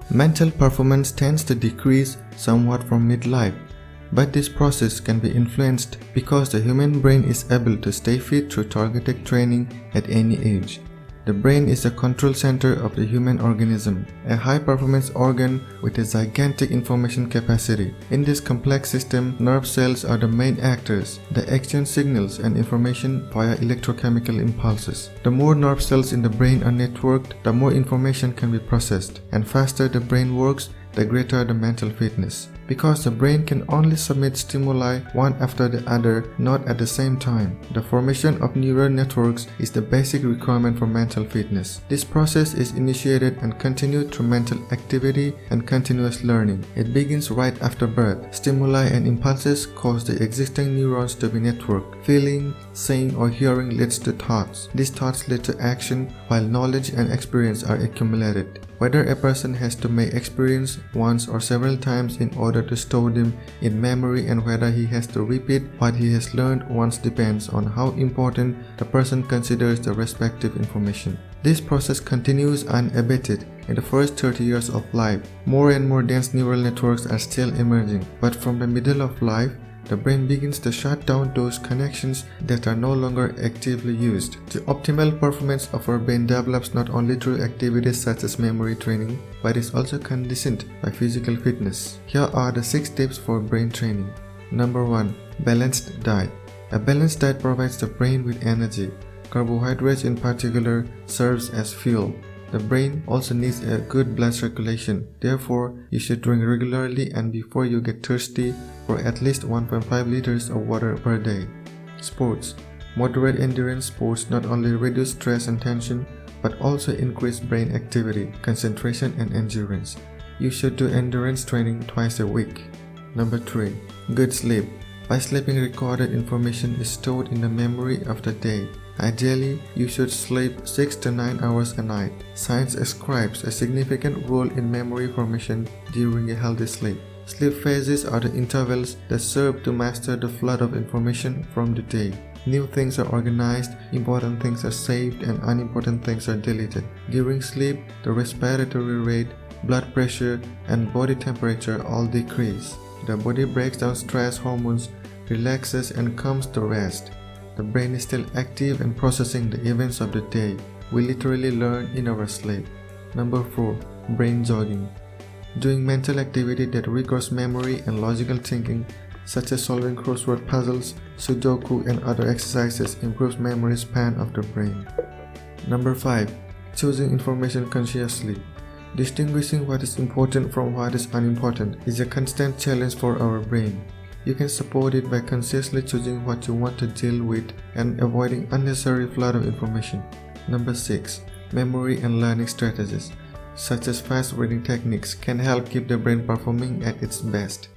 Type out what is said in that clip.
Mental performance tends to decrease somewhat from midlife, but this process can be influenced because the human brain is able to stay fit through targeted training at any age. The brain is the control center of the human organism, a high-performance organ with a gigantic information capacity. In this complex system, nerve cells are the main actors. They exchange signals and information via electrochemical impulses. The more nerve cells in the brain are networked, the more information can be processed, and faster the brain works, the greater the mental fitness. Because the brain can only submit stimuli one after the other, not at the same time. The formation of neural networks is the basic requirement for mental fitness. This process is initiated and continued through mental activity and continuous learning. It begins right after birth. Stimuli and impulses cause the existing neurons to be networked. Feeling, seeing, or hearing leads to thoughts. These thoughts lead to action, while knowledge and experience are accumulated. Whether a person has to make experience once or several times in order to store them in memory and whether he has to repeat what he has learned once depends on how important the person considers the respective information. This process continues unabated in the first 30 years of life. More and more dense neural networks are still emerging, but from the middle of life, the brain begins to shut down those connections that are no longer actively used. The optimal performance of our brain develops not only through activities such as memory training, but is also conditioned by physical fitness. Here are the 6 tips for brain training. Number 1. Balanced diet. A balanced diet provides the brain with energy. Carbohydrates in particular serves as fuel. The brain also needs a good blood circulation. Therefore, you should drink regularly and before you get thirsty for at least 1.5 liters of water per day. Sports. Moderate endurance sports not only reduce stress and tension, but also increase brain activity, concentration, and endurance. You should do endurance training twice a week. Number 3. Good sleep. By sleeping, recorded information is stored in the memory of the day. Ideally, you should sleep 6 to 9 hours a night. Science ascribes a significant role in memory formation during a healthy sleep. Sleep phases are the intervals that serve to master the flood of information from the day. New things are organized, important things are saved, and unimportant things are deleted. During sleep, the respiratory rate, blood pressure, and body temperature all decrease. The body breaks down stress hormones, relaxes, and comes to rest. The brain is still active and processing the events of the day. We literally learn in our sleep. Number 4. Brain jogging. Doing mental activity that requires memory and logical thinking, such as solving crossword puzzles, Sudoku, and other exercises, improves memory span of the brain. Number 5. Choosing information consciously. Distinguishing what is important from what is unimportant is a constant challenge for our brain. You can support it by consciously choosing what you want to deal with and avoiding unnecessary flood of information. Number 6. Memory and learning strategies, such as fast reading techniques, can help keep the brain performing at its best.